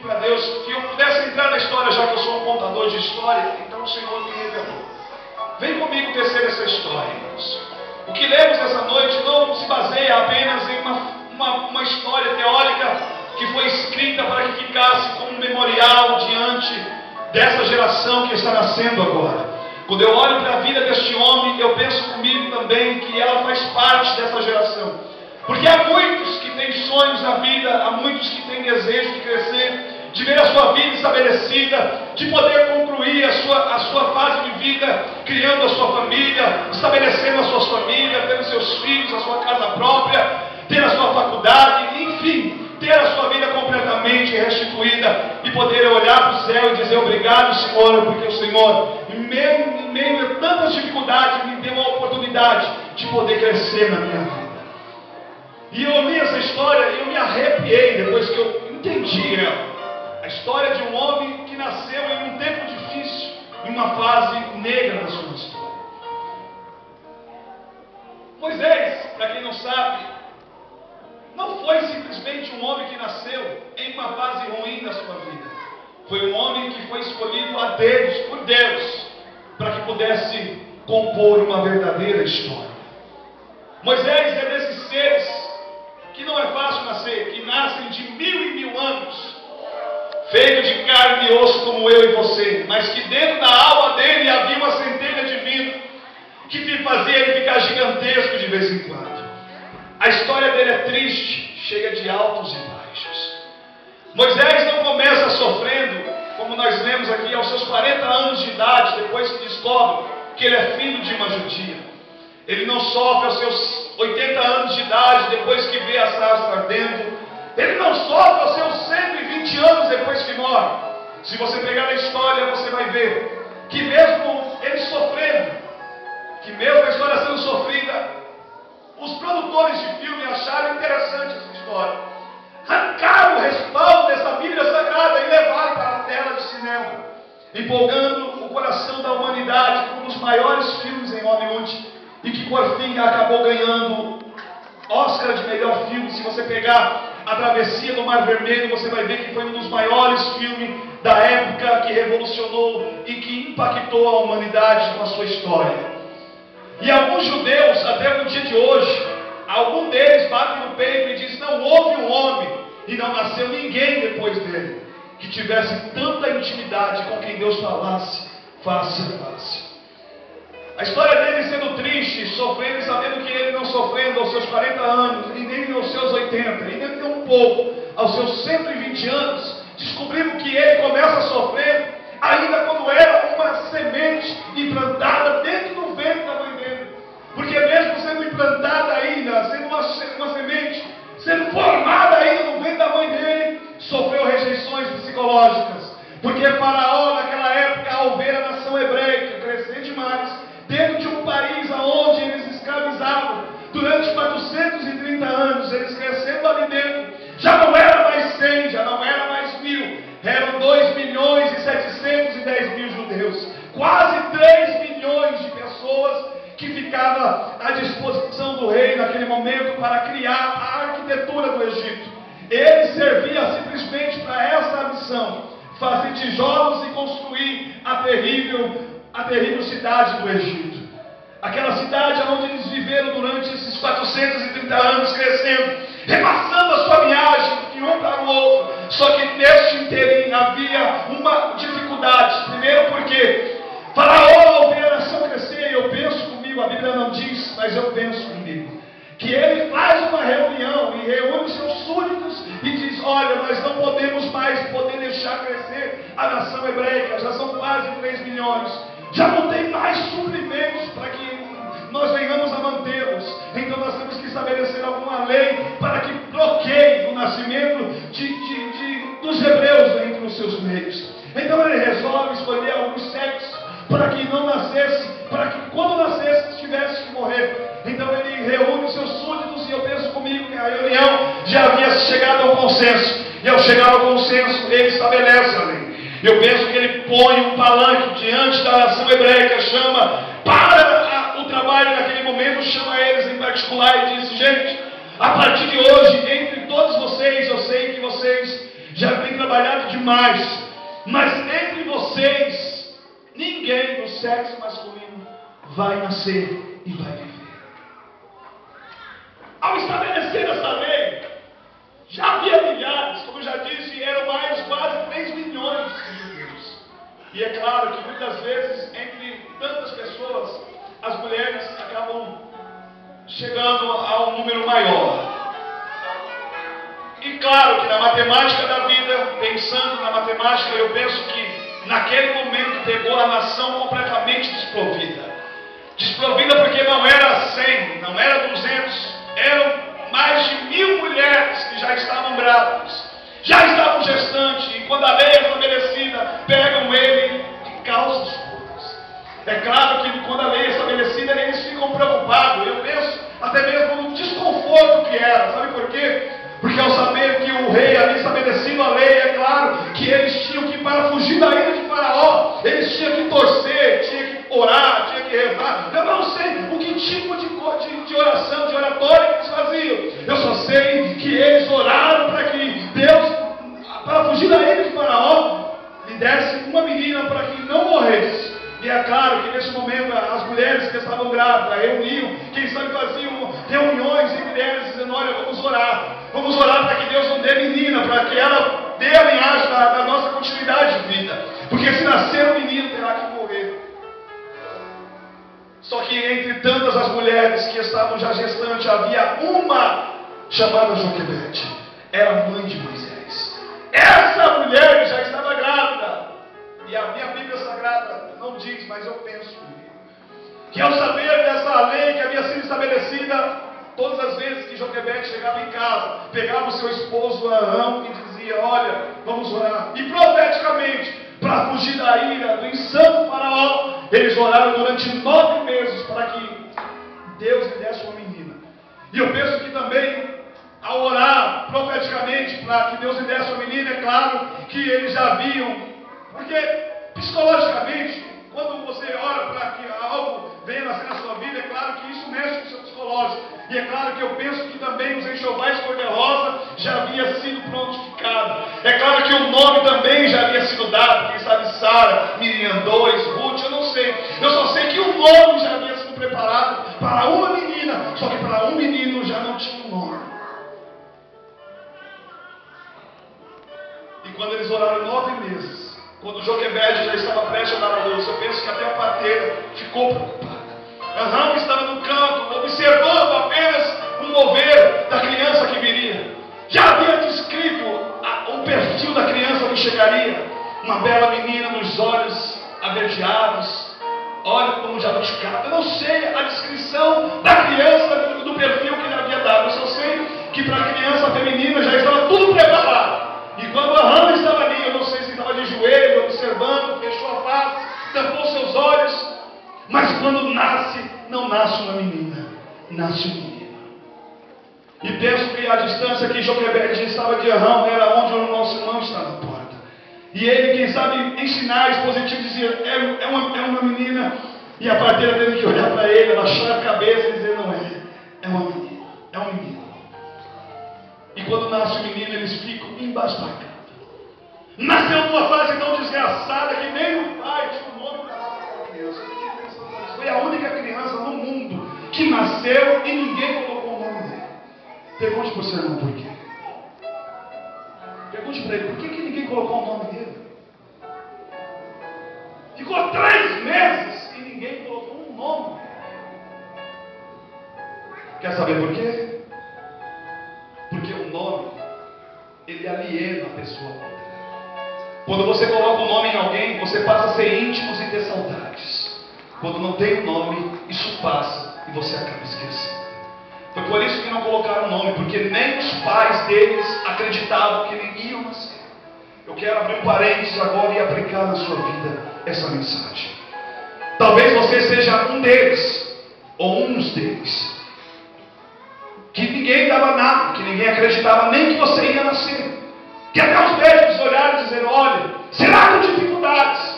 para Deus que eu pudesse entrar na história, já que eu sou um contador de história. Então o Senhor me revelou. Vem comigo tecer essa história, irmãos. O que lemos essa noite não se baseia apenas em uma história teórica que foi escrita para que ficasse como um memorial diante dessa geração que está nascendo agora. Quando eu olho para a vida deste homem, eu penso comigo também que ela faz parte dessa geração. Porque há muitos que têm sonhos na vida, há muitos que têm desejo de crescer, de ver a sua vida estabelecida, de poder concluir a sua fase de vida, criando a sua família, estabelecendo as suas famílias, tendo seus filhos, a sua casa própria, ter a sua faculdade, enfim, ter a sua vida completamente restituída e poder olhar para o céu e dizer obrigado, Senhor, porque o Senhor, em meio a tantas dificuldades, me deu a oportunidade de poder crescer na minha vida. E eu li essa história e eu me arrepiei depois que eu entendi ela. A história de um homem que nasceu em um tempo difícil, em uma fase negra da sua história. Moisés, para quem não sabe, não foi simplesmente um homem que nasceu em uma fase ruim da sua vida. Foi um homem que foi escolhido a Deus, por Deus, para que pudesse compor uma verdadeira história. Moisés é desses seres que não é fácil nascer, que nascem de 1000 e 1000 anos, feito de carne e osso como eu e você, mas que dentro da alma dele havia uma centelha divina que fazia ele ficar gigantesco de vez em quando. A história dele é triste, cheia de altos e baixos. Moisés não começa sofrendo, como nós lemos aqui, aos seus 40 anos de idade, depois que descobre que ele é filho de uma judia. Ele não sofre aos seus 80 anos de idade, depois que vê a sarça ardendo. Ele não sofre aos seus 120 anos depois que morre. Se você pegar a história, você vai ver que mesmo ele sofrendo, que mesmo a história sendo sofrida, os produtores de filme acharam interessante essa história. Arrancaram o respaldo dessa Bíblia Sagrada e levaram para a tela de cinema, empolgando o coração da humanidade com um dos maiores filmes em Hollywood, e que por fim acabou ganhando Oscar de melhor filme. Se você pegar A Travessia do Mar Vermelho, você vai ver que foi um dos maiores filmes da época, que revolucionou e que impactou a humanidade com a sua história. E alguns judeus, até no dia de hoje, algum deles batem no peito e diz: não houve um homem e não nasceu ninguém depois dele que tivesse tanta intimidade com quem Deus falasse face a face. A história dele sendo triste, sofrendo e sabendo que ele não sofrendo aos seus 40 anos, e nem aos seus 80, e nem um pouco aos seus 120 anos, descobrimos que ele começa a sofrer ainda quando era uma semente implantada dentro do ventre da mãe dele. Porque mesmo sendo implantada ainda, sendo uma semente, sendo formada ainda no ventre da mãe dele, sofreu rejeições psicológicas. Porque Faraó, naquela época, ao ver a nação hebreica crescer demais, dentro de um país onde eles escravizavam durante 430 anos, eles crescendo ali dentro, já não era mais 100, já não era mais 1000, eram 2.710.000 judeus, quase 3 milhões de pessoas que ficavam à disposição do rei naquele momento para criar a arquitetura do Egito. Ele servia simplesmente para essa missão: fazer tijolos e construir a terrível cidade do Egito. Aquela cidade onde eles viveram durante esses 430 anos, crescendo, repassando a sua viagem de um para o outro. Só que neste inteirinho havia uma dificuldade. Primeiro porque Faraó, ao ver a nação crescer, eu penso comigo, a Bíblia não diz, mas eu penso comigo, que ele faz uma reunião e reúne seus súditos e diz: olha, nós não podemos mais deixar crescer a nação hebraica, já são quase 3 milhões, já não tem mais suprimentos para que nós venhamos a mantê-los. Então nós temos que estabelecer alguma lei para que bloqueie o nascimento dos hebreus entre os seus meios. Então ele resolve escolher alguns sexos para que não nascesse, para que quando nascesse tivesse que morrer. Então ele reúne seus súditos, e eu penso comigo que a reunião já havia chegado ao consenso, e ao chegar ao consenso ele estabelece a lei. Eu penso que ele põe um palanque diante da nação hebreica, chama para o trabalho naquele momento, chama eles em particular e diz: gente, a partir de hoje, entre todos vocês, eu sei que vocês já tem trabalhado demais. Mas entre vocês, ninguém do sexo masculino vai nascer e vai viver. Ao estabelecer essa lei, já havia milhares, como eu já disse, eram mais quase 3 milhões de judeus. E é claro que muitas vezes, entre tantas pessoas, as mulheres acabam chegando a um número maior. E claro que na matemática da vida, pensando na matemática, eu penso que naquele momento pegou a nação completamente desprovida. Desprovida porque não era 100, não era 200, eram mais de 1000 mulheres que já estavam grávidas, já estavam gestantes, e quando a lei é estabelecida, pegam ele de calças curtas. É claro que quando a lei é estabelecida, eles ficam preocupados. Eu penso até mesmo no desconforto que era. Sabe por quê? Porque ao saber que o rei havia estabelecido a lei, é claro que eles tinham que, para fugir da ira de Faraó, eles tinham que torcer, tinham que orar, tinham que rezar. Eu não sei o que tipo de oração, de oratória que eles faziam. Eu só sei que eles oraram para que Deus, para fugir da ira de Faraó, lhe desse uma menina para que não morresse. E é claro que nesse momento as mulheres que estavam grávidas reuniam, quem sabe faziam reuniões entre elas dizendo: olha, vamos orar para que Deus não dê menina, para que ela dê a linhagem da nossa continuidade de vida, porque se nascer um menino terá que morrer. Só que entre tantas as mulheres que estavam já gestantes, havia uma chamada Joquebede, era mãe de Moisés. Essa mulher já estava grávida. E a minha Bíblia Sagrada não diz, mas eu penso que ao saber dessa lei que havia sido estabelecida, todas as vezes que Joquebede chegava em casa, pegava o seu esposo Arão e dizia: olha, vamos orar. E profeticamente, para fugir da ira do insano Faraó, eles oraram durante 9 meses para que Deus lhe desse uma menina. E eu penso que também, ao orar profeticamente para que Deus lhe desse uma menina, é claro que eles já viam. Porque, psicologicamente, quando você ora para que algo venha nascer na sua vida, é claro que isso mexe com o seu psicológico. E é claro que eu penso que também os enxovais cor-de-rosa já havia sido prontificado. É claro que o nome também já havia sido dado. Quem sabe Sara, Miriam 2, Ruth, eu não sei. Eu só sei que o nome já havia sido preparado para uma menina. Só que para um menino já não tinha um nome. E quando eles oraram 9 meses, quando Joquebede já estava prestes a dar a luz, eu penso que até a parteira ficou preocupada. Arão estava no campo, observando apenas o mover da criança que viria. Já havia descrito o perfil da criança que chegaria. Uma bela menina nos olhos averdeados, olha como jabuticaba. Eu não sei a descrição da criança, do perfil que ele havia dado. Eu só sei que para a criança feminina já estava tudo preparado. E quando Arão estava ali, eu não sei se estava de joelho, observando, fechou a face, tampou seus olhos. Mas quando nasce, não nasce uma menina, nasce um menino. E penso que a distância que Joquebede estava de Arão era onde o nosso irmão está na porta. E ele, quem sabe, em sinais positivos, dizia: é uma menina. E a parteira teve que olhar para ele, abaixar a cabeça e dizer: não é, é uma menina, é um menino. E quando nasce o menino, eles ficam embasbacados. Nasceu numa fase tão desgraçada que nem o pai tinha o nome para dar para a criança. Foi a única criança no mundo que nasceu e ninguém colocou o nome dele. Pergunte para o seu irmão por quê. Pergunte para ele: por que ninguém colocou o nome dele? Ficou 3 meses e ninguém colocou um nome. Quer saber por quê? Porque o nome, ele aliena a pessoa. Quando você coloca o nome em alguém, você passa a ser íntimos e ter saudades. Quando não tem o nome, isso passa e você acaba esquecendo. Foi por isso que não colocaram o nome, porque nem os pais deles acreditavam que ele ia nascer. Eu quero abrir um parênteses agora e aplicar na sua vida essa mensagem. Talvez você seja um deles, ou uns deles, que ninguém dava nada, que ninguém acreditava nem que você ia nascer. Que até os médicos olharam e disseram: olha, será com dificuldades,